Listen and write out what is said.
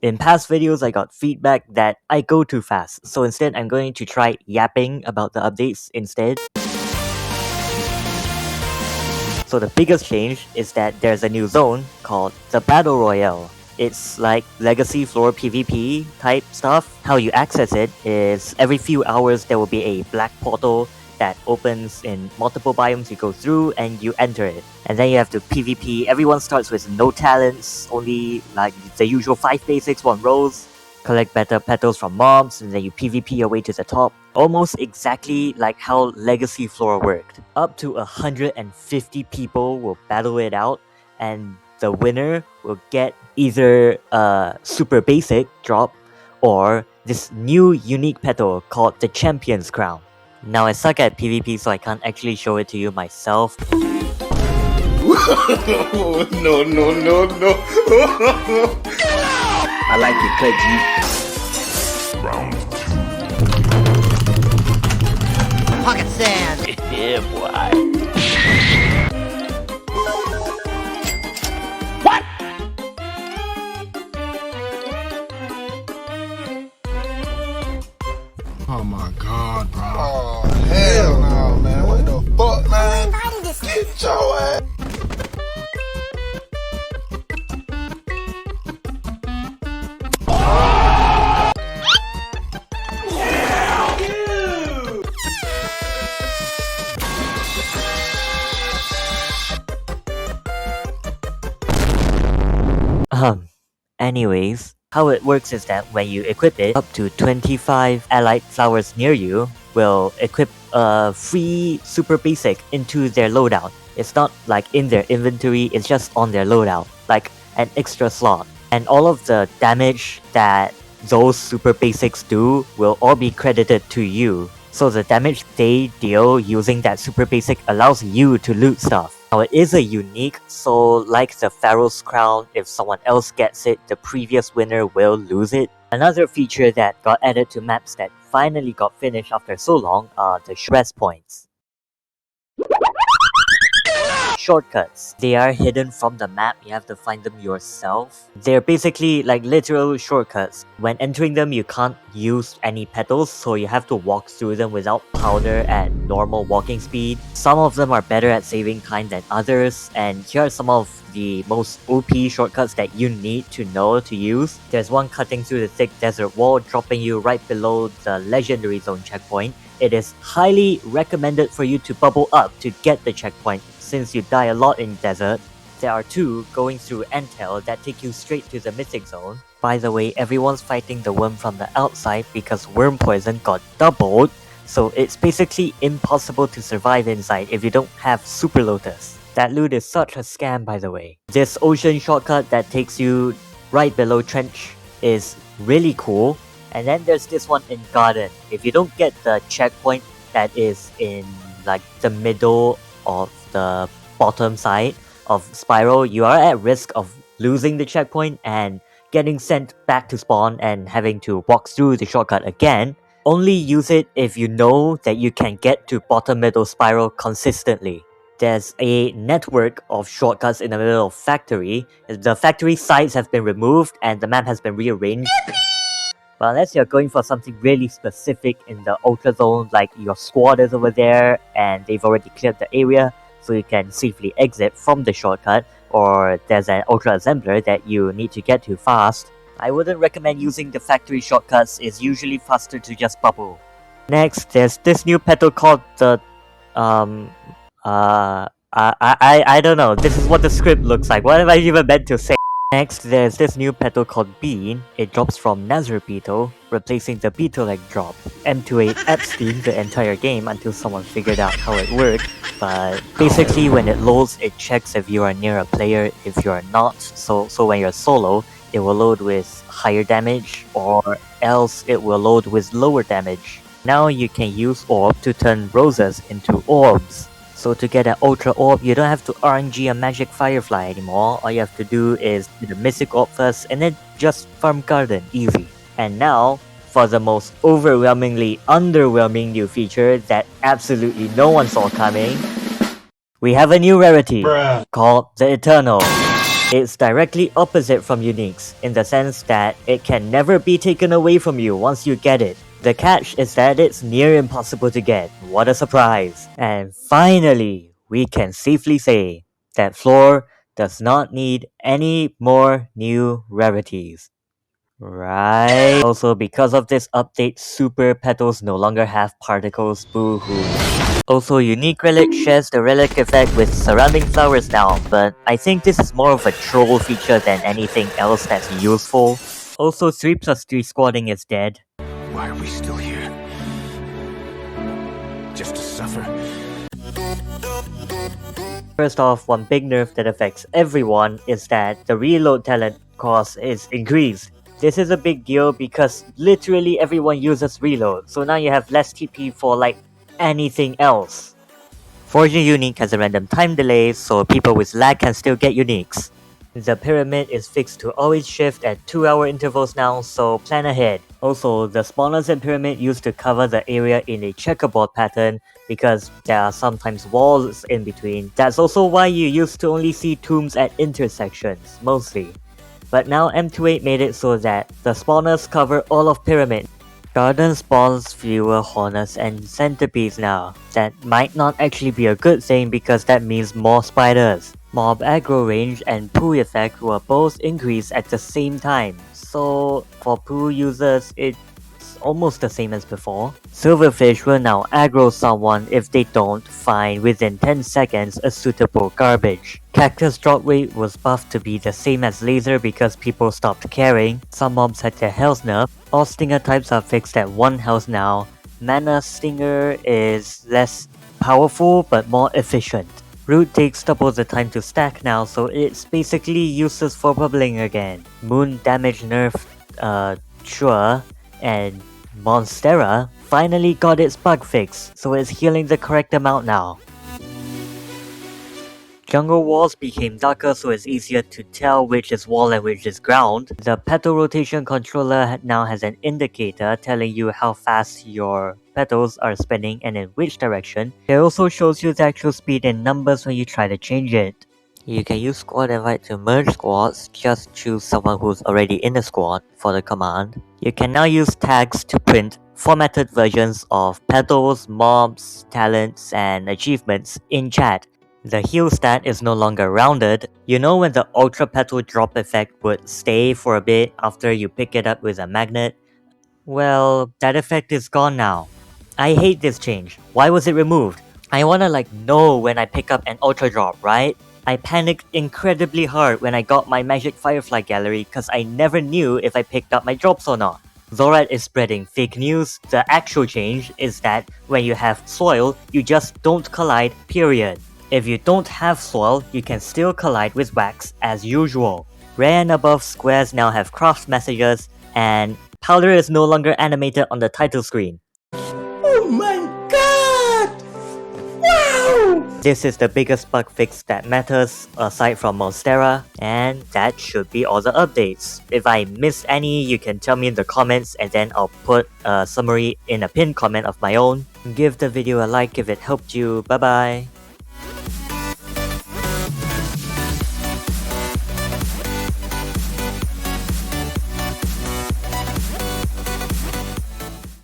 In past videos, I got feedback that I go too fast, so instead I'm going to try yapping about the updates instead. So the biggest change is that there's a new zone called the Battle Royale. It's like legacy floor PvP type stuff. How you access it is every few hours there will be a black portal that opens in multiple biomes you go through and you enter it. And then you have to PvP. Everyone starts with no talents, only like the usual 5 basics, 1 rose. Collect better petals from mobs, and then you PvP your way to the top. Almost exactly like how Legacy Floor worked. Up to 150 people will battle it out, and the winner will get either a super basic drop or this new unique petal called the Champion's Crown. Now I suck at PvP, so I can't actually show it to you myself. No, no, no, no. I like it, Cleggy. Round Pocket sand. yeah, boy. Oh my god, bro. Oh, hell no, man. What the fuck, man? Get your ass. Anyways, how it works is that when you equip it, up to 25 allied flowers near you will equip a free super basic into their loadout. It's not like in their inventory, it's just on their loadout, like an extra slot. And all of the damage that those super basics do will all be credited to you. So the damage they deal using that super basic allows you to loot stuff. Now it is a unique, so like the Pharaoh's Crown, if someone else gets it, the previous winner will lose it. Another feature that got added to maps that finally got finished after so long are the rest points. Shortcuts. They are hidden from the map, you have to find them yourself. They're basically like literal shortcuts. When entering them, you can't use any petals, so you have to walk through them without powder at normal walking speed. Some of them are better at saving time than others, and here are some of the most OP shortcuts that you need to know to use. There's one cutting through the thick desert wall, dropping you right below the legendary zone checkpoint. It is highly recommended for you to bubble up to get the checkpoint, since you die a lot in desert. There are 2 going through Entel that take you straight to the mythic zone. By the way, everyone's fighting the worm from the outside because worm poison got doubled, so it's basically impossible to survive inside if you don't have Super Lotus. That loot is such a scam, by the way. This ocean shortcut that takes you right below Trench is really cool. And then there's this one in Garden. If you don't get the checkpoint that is in like the middle of the bottom side of Spiral, you are at risk of losing the checkpoint and getting sent back to spawn and having to walk through the shortcut again. Only use it if you know that you can get to bottom middle Spiral consistently. There's a network of shortcuts in the middle of Factory. The factory sites have been removed and the map has been rearranged. But unless you're going for something really specific in the Ultra Zone, like your squad is over there and they've already cleared the area, so you can safely exit from the shortcut, or there's an Ultra Assembler that you need to get to fast, I wouldn't recommend using the factory shortcuts. It's usually faster to just bubble. Next, there's this new petal called the... I don't know. This is what the script looks like. What am I even meant to say? Next, there's this new petal called Bean. It drops from Nazar Beetle, replacing the Beetle Egg drop. M28 Epstein the entire game until someone figured out how it worked, but basically when it loads, it checks if you are near a player. If you are not, so when you're solo, it will load with higher damage, or else it will load with lower damage. Now you can use Orb to turn roses into orbs. So to get an Ultra Orb, you don't have to RNG a Magic Firefly anymore. All you have to do is do the Mythic Orb first and then just farm Garden, easy. And now, for the most overwhelmingly underwhelming new feature that absolutely no one saw coming, we have a new rarity called the Eternal. It's directly opposite from uniques, in the sense that it can never be taken away from you once you get it. The catch is that it's near impossible to get. What a surprise! And finally, we can safely say that Floor does not need any more new rarities. Right. Also, because of this update, super petals no longer have particles. Boo-hoo. Also, unique relic shares the relic effect with surrounding flowers now, but I think this is more of a troll feature than anything else that's useful. Also, 3+3 squatting is dead. Why are we still here? Just to suffer? First off, one big nerf that affects everyone is that the reload talent cost is increased. This is a big deal because literally everyone uses reload, so now you have less TP for like anything else. Forging Unique has a random time delay, so people with lag can still get uniques. The pyramid is fixed to always shift at 2-hour intervals now, so plan ahead. Also, the spawners in pyramid used to cover the area in a checkerboard pattern because there are sometimes walls in between. That's also why you used to only see tombs at intersections, mostly. But now M28 made it so that the spawners cover all of pyramid. Garden spawns fewer hornets and centipedes now. That might not actually be a good thing because that means more spiders. Mob aggro range and poo effect were both increased at the same time, so for poo users it's almost the same as before. Silverfish will now aggro someone if they don't find within 10 seconds a suitable garbage. Cactus drop rate was buffed to be the same as laser because people stopped caring. Some mobs had their health nerfed. All stinger types are fixed at 1 health now. Mana stinger is less powerful but more efficient. Root takes double the time to stack now, so it's basically useless for bubbling again. Moon damage nerfed, sure, and Monstera finally got its bug fixed, so it's healing the correct amount now. Jungle walls became darker so it's easier to tell which is wall and which is ground. The petal rotation controller now has an indicator telling you how fast your petals are spinning and in which direction. It also shows you the actual speed in numbers when you try to change it. You can use squad invite to merge squads, just choose someone who's already in the squad for the command. You can now use tags to print formatted versions of petals, mobs, talents, and achievements in chat. The heal stat is no longer rounded. You know when the ultra petal drop effect would stay for a bit after you pick it up with a magnet? Well, that effect is gone now. I hate this change. Why was it removed? I wanna know when I pick up an ultra drop, right? I panicked incredibly hard when I got my magic firefly gallery cause I never knew if I picked up my drops or not. Zorat is spreading fake news. The actual change is that when you have soil, you just don't collide, period. If you don't have soil, you can still collide with wax as usual. Rare and above squares now have craft messages, and powder is no longer animated on the title screen. Oh my god! Wow! This is the biggest bug fix that matters aside from Monstera, and that should be all the updates. If I missed any, you can tell me in the comments and then I'll put a summary in a pinned comment of my own. Give the video a like if it helped you. Bye bye.